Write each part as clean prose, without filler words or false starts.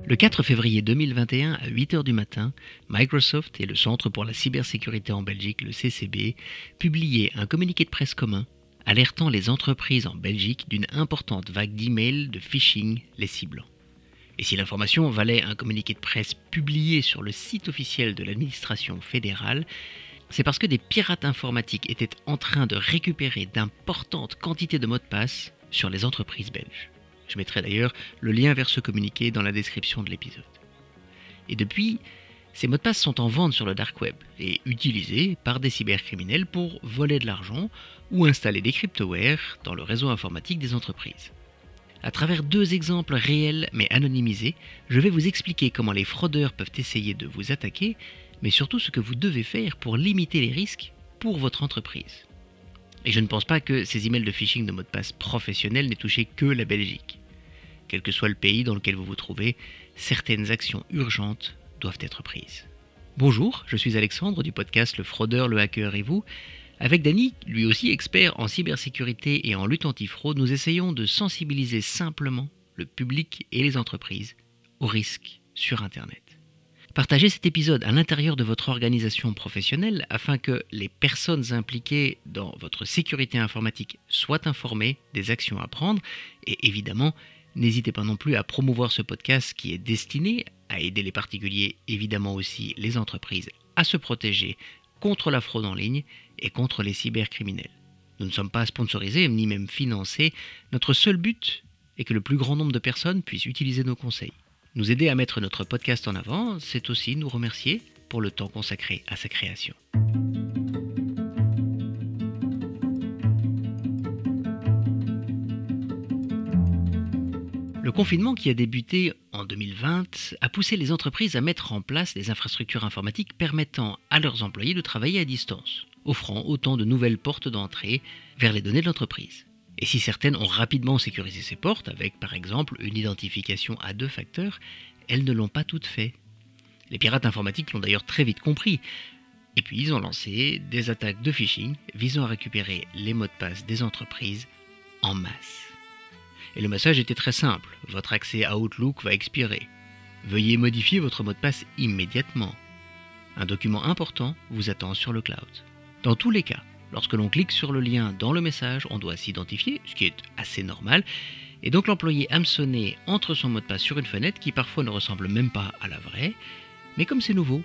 Le 4 février 2021 à 8 heures du matin, Microsoft et le Centre pour la cybersécurité en Belgique, le CCB, publiaient un communiqué de presse commun alertant les entreprises en Belgique d'une importante vague d'emails de phishing les ciblant. Et si l'information valait un communiqué de presse publié sur le site officiel de l'administration fédérale, c'est parce que des pirates informatiques étaient en train de récupérer d'importantes quantités de mots de passe sur les entreprises belges. Je mettrai d'ailleurs le lien vers ce communiqué dans la description de l'épisode. Et depuis, ces mots de passe sont en vente sur le dark web et utilisés par des cybercriminels pour voler de l'argent ou installer des cryptowares dans le réseau informatique des entreprises. À travers 2 exemples réels mais anonymisés, je vais vous expliquer comment les fraudeurs peuvent essayer de vous attaquer, mais surtout ce que vous devez faire pour limiter les risques pour votre entreprise. Et je ne pense pas que ces emails de phishing de mots de passe professionnels n'aient touché que la Belgique. Quel que soit le pays dans lequel vous vous trouvez, certaines actions urgentes doivent être prises. Bonjour, je suis Alexandre du podcast Le Fraudeur, le Hacker et vous. Avec Dany, lui aussi expert en cybersécurité et en lutte antifraude, nous essayons de sensibiliser simplement le public et les entreprises aux risques sur Internet. Partagez cet épisode à l'intérieur de votre organisation professionnelle afin que les personnes impliquées dans votre sécurité informatique soient informées des actions à prendre et évidemment, n'hésitez pas non plus à promouvoir ce podcast qui est destiné à aider les particuliers, évidemment aussi les entreprises, à se protéger contre la fraude en ligne et contre les cybercriminels. Nous ne sommes pas sponsorisés ni même financés. Notre seul but est que le plus grand nombre de personnes puissent utiliser nos conseils. Nous aider à mettre notre podcast en avant, c'est aussi nous remercier pour le temps consacré à sa création. Le confinement qui a débuté en 2020 a poussé les entreprises à mettre en place des infrastructures informatiques permettant à leurs employés de travailler à distance, offrant autant de nouvelles portes d'entrée vers les données de l'entreprise. Et si certaines ont rapidement sécurisé ces portes, avec par exemple une identification à 2 facteurs, elles ne l'ont pas toutes fait. Les pirates informatiques l'ont d'ailleurs très vite compris. Et puis ils ont lancé des attaques de phishing visant à récupérer les mots de passe des entreprises en masse. Et le message était très simple, votre accès à Outlook va expirer. Veuillez modifier votre mot de passe immédiatement. Un document important vous attend sur le cloud. Dans tous les cas, lorsque l'on clique sur le lien dans le message, on doit s'identifier, ce qui est assez normal, et donc l'employé hameçonné entre son mot de passe sur une fenêtre qui parfois ne ressemble même pas à la vraie, mais comme c'est nouveau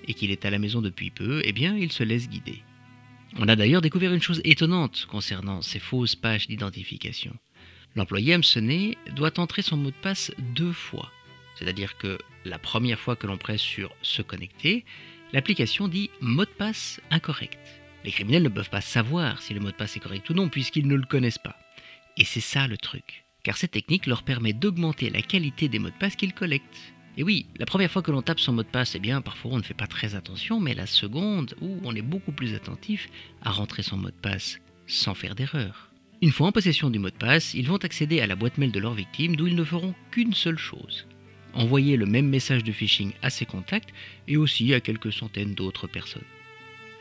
et qu'il est à la maison depuis peu, eh bien il se laisse guider. On a d'ailleurs découvert une chose étonnante concernant ces fausses pages d'identification. L'employé hameçonné doit entrer son mot de passe 2 fois, c'est-à-dire que la première fois que l'on presse sur « Se connecter », l'application dit « Mot de passe incorrect ». Les criminels ne peuvent pas savoir si le mot de passe est correct ou non puisqu'ils ne le connaissent pas. Et c'est ça le truc. Car cette technique leur permet d'augmenter la qualité des mots de passe qu'ils collectent. Et oui, la première fois que l'on tape son mot de passe, eh bien parfois on ne fait pas très attention, mais la seconde, on est beaucoup plus attentif à rentrer son mot de passe sans faire d'erreur. Une fois en possession du mot de passe, ils vont accéder à la boîte mail de leur victime d'où ils ne feront qu'une seule chose. Envoyer le même message de phishing à ses contacts et aussi à quelques centaines d'autres personnes.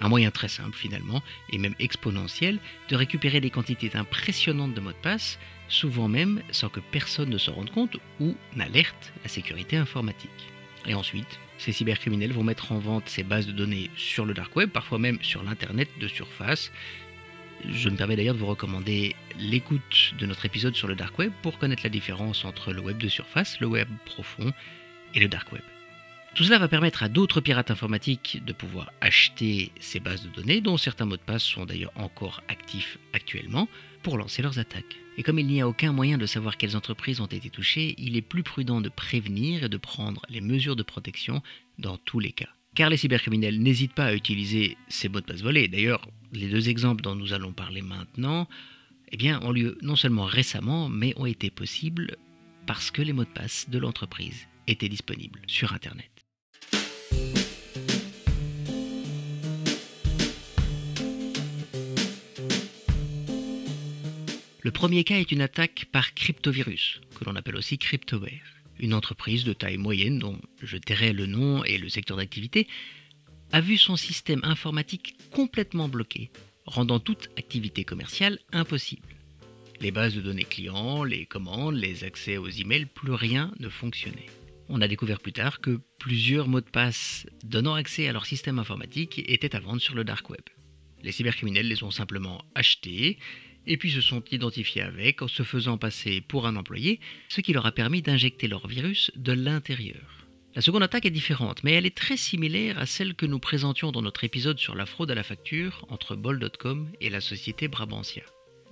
Un moyen très simple finalement, et même exponentiel, de récupérer des quantités impressionnantes de mots de passe, souvent même sans que personne ne s'en rende compte ou n'alerte la sécurité informatique. Et ensuite, ces cybercriminels vont mettre en vente ces bases de données sur le dark web, parfois même sur l'internet de surface. Je me permets d'ailleurs de vous recommander l'écoute de notre épisode sur le dark web pour connaître la différence entre le web de surface, le web profond et le dark web. Tout cela va permettre à d'autres pirates informatiques de pouvoir acheter ces bases de données, dont certains mots de passe sont d'ailleurs encore actifs actuellement, pour lancer leurs attaques. Et comme il n'y a aucun moyen de savoir quelles entreprises ont été touchées, il est plus prudent de prévenir et de prendre les mesures de protection dans tous les cas. Car les cybercriminels n'hésitent pas à utiliser ces mots de passe volés. D'ailleurs, les 2 exemples dont nous allons parler maintenant, ont lieu non seulement récemment, mais ont été possibles parce que les mots de passe de l'entreprise étaient disponibles sur Internet. Le premier cas est une attaque par cryptovirus, que l'on appelle aussi cryptoware. Une entreprise de taille moyenne, dont je tairai le nom et le secteur d'activité, a vu son système informatique complètement bloqué, rendant toute activité commerciale impossible. Les bases de données clients, les commandes, les accès aux emails, plus rien ne fonctionnait. On a découvert plus tard que plusieurs mots de passe donnant accès à leur système informatique étaient à vendre sur le dark web. Les cybercriminels les ont simplement achetés et puis se sont identifiés avec en se faisant passer pour un employé, ce qui leur a permis d'injecter leur virus de l'intérieur. La seconde attaque est différente, mais elle est très similaire à celle que nous présentions dans notre épisode sur la fraude à la facture entre Bol.com et la société Brabantia.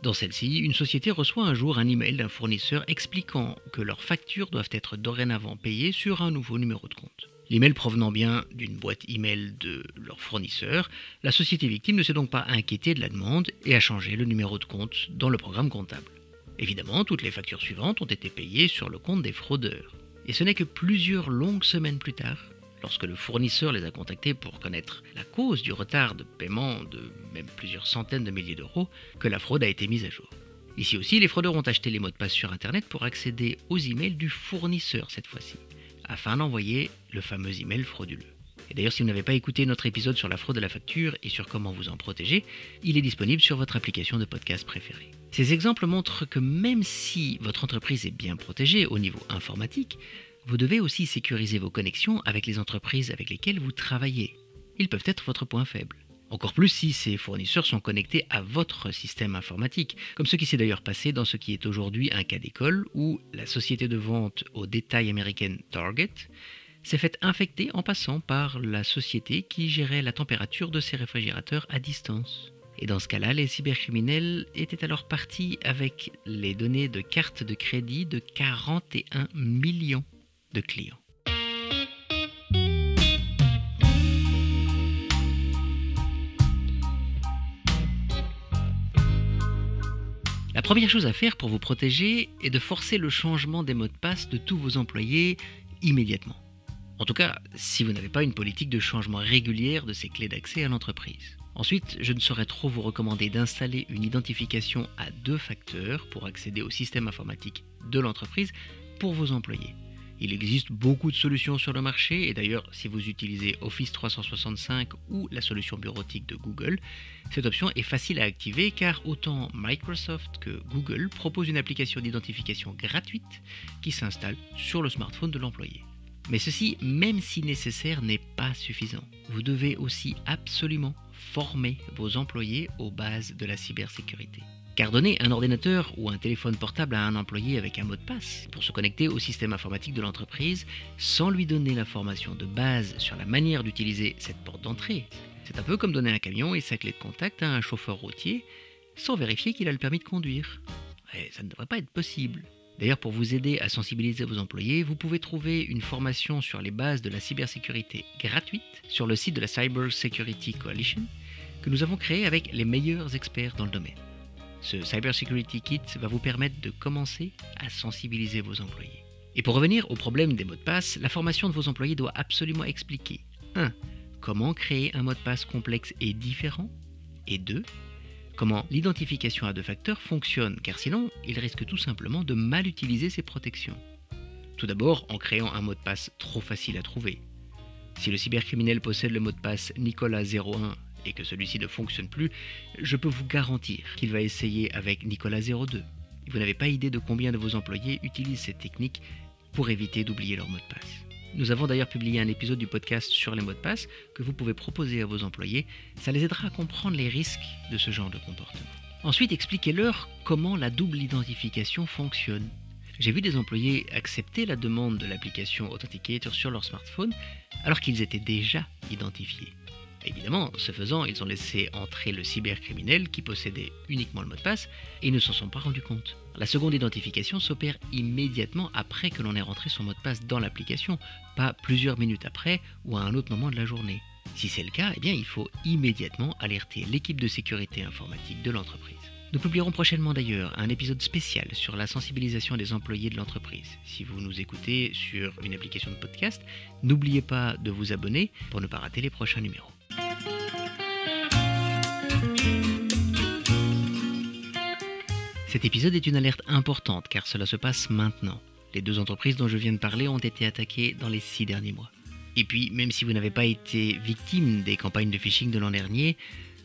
Dans celle-ci, une société reçoit un jour un email d'un fournisseur expliquant que leurs factures doivent être dorénavant payées sur un nouveau numéro de compte. L'email provenant bien d'une boîte email de leur fournisseur, la société victime ne s'est donc pas inquiétée de la demande et a changé le numéro de compte dans le programme comptable. Évidemment, toutes les factures suivantes ont été payées sur le compte des fraudeurs. Et ce n'est que plusieurs longues semaines plus tard, lorsque le fournisseur les a contactés pour connaître la cause du retard de paiement de même plusieurs centaines de milliers d'euros, que la fraude a été mise à jour. Ici aussi, les fraudeurs ont acheté les mots de passe sur Internet pour accéder aux emails du fournisseur cette fois-ci, afin d'envoyer le fameux email frauduleux. Et d'ailleurs, si vous n'avez pas écouté notre épisode sur la fraude à la facture et sur comment vous en protéger, il est disponible sur votre application de podcast préférée. Ces exemples montrent que même si votre entreprise est bien protégée au niveau informatique, vous devez aussi sécuriser vos connexions avec les entreprises avec lesquelles vous travaillez. Ils peuvent être votre point faible. Encore plus si ces fournisseurs sont connectés à votre système informatique, comme ce qui s'est d'ailleurs passé dans ce qui est aujourd'hui un cas d'école où la société de vente au détail américaine Target s'est fait infecter en passant par la société qui gérait la température de ses réfrigérateurs à distance. Et dans ce cas-là, les cybercriminels étaient alors partis avec les données de cartes de crédit de 41 millions de clients. La première chose à faire pour vous protéger est de forcer le changement des mots de passe de tous vos employés immédiatement. En tout cas, si vous n'avez pas une politique de changement régulière de ces clés d'accès à l'entreprise. Ensuite, je ne saurais trop vous recommander d'installer une identification à 2 facteurs pour accéder au système informatique de l'entreprise pour vos employés. Il existe beaucoup de solutions sur le marché et d'ailleurs, si vous utilisez Office 365 ou la solution bureautique de Google, cette option est facile à activer car autant Microsoft que Google proposent une application d'identification gratuite qui s'installe sur le smartphone de l'employé. Mais ceci, même si nécessaire, n'est pas suffisant. Vous devez aussi absolument former vos employés aux bases de la cybersécurité. Car donner un ordinateur ou un téléphone portable à un employé avec un mot de passe pour se connecter au système informatique de l'entreprise sans lui donner la formation de base sur la manière d'utiliser cette porte d'entrée, c'est un peu comme donner un camion et sa clé de contact à un chauffeur routier sans vérifier qu'il a le permis de conduire. Et ça ne devrait pas être possible. D'ailleurs, pour vous aider à sensibiliser vos employés, vous pouvez trouver une formation sur les bases de la cybersécurité gratuite sur le site de la Cyber Security Coalition que nous avons créé avec les meilleurs experts dans le domaine. Ce Cyber Security Kit va vous permettre de commencer à sensibiliser vos employés. Et pour revenir au problème des mots de passe, la formation de vos employés doit absolument expliquer 1. Comment créer un mot de passe complexe et différent et 2. Comment l'identification à 2 facteurs fonctionne, car sinon, il risque tout simplement de mal utiliser ses protections. Tout d'abord, en créant un mot de passe trop facile à trouver. Si le cybercriminel possède le mot de passe Nicolas01 et que celui-ci ne fonctionne plus, je peux vous garantir qu'il va essayer avec Nicolas02. Vous n'avez pas idée de combien de vos employés utilisent cette technique pour éviter d'oublier leur mot de passe. Nous avons d'ailleurs publié un épisode du podcast sur les mots de passe que vous pouvez proposer à vos employés. Ça les aidera à comprendre les risques de ce genre de comportement. Ensuite, expliquez-leur comment la double identification fonctionne. J'ai vu des employés accepter la demande de l'application Authenticator sur leur smartphone alors qu'ils étaient déjà identifiés. Évidemment, ce faisant, ils ont laissé entrer le cybercriminel qui possédait uniquement le mot de passe et ne s'en sont pas rendus compte. La seconde identification s'opère immédiatement après que l'on ait rentré son mot de passe dans l'application, pas plusieurs minutes après ou à un autre moment de la journée. Si c'est le cas, eh bien, il faut immédiatement alerter l'équipe de sécurité informatique de l'entreprise. Nous publierons prochainement d'ailleurs un épisode spécial sur la sensibilisation des employés de l'entreprise. Si vous nous écoutez sur une application de podcast, n'oubliez pas de vous abonner pour ne pas rater les prochains numéros. Cet épisode est une alerte importante car cela se passe maintenant. Les 2 entreprises dont je viens de parler ont été attaquées dans les 6 derniers mois. Et puis, même si vous n'avez pas été victime des campagnes de phishing de l'an dernier,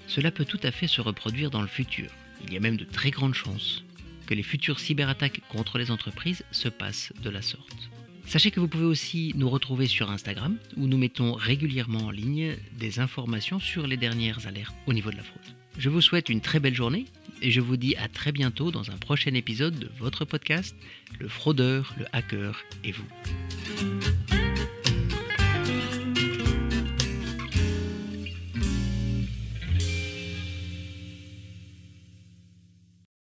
cela peut tout à fait se reproduire dans le futur. Il y a même de très grandes chances que les futures cyberattaques contre les entreprises se passent de la sorte. Sachez que vous pouvez aussi nous retrouver sur Instagram, où nous mettons régulièrement en ligne des informations sur les dernières alertes au niveau de la fraude. Je vous souhaite une très belle journée et je vous dis à très bientôt dans un prochain épisode de votre podcast, Le Fraudeur, le Hacker et vous.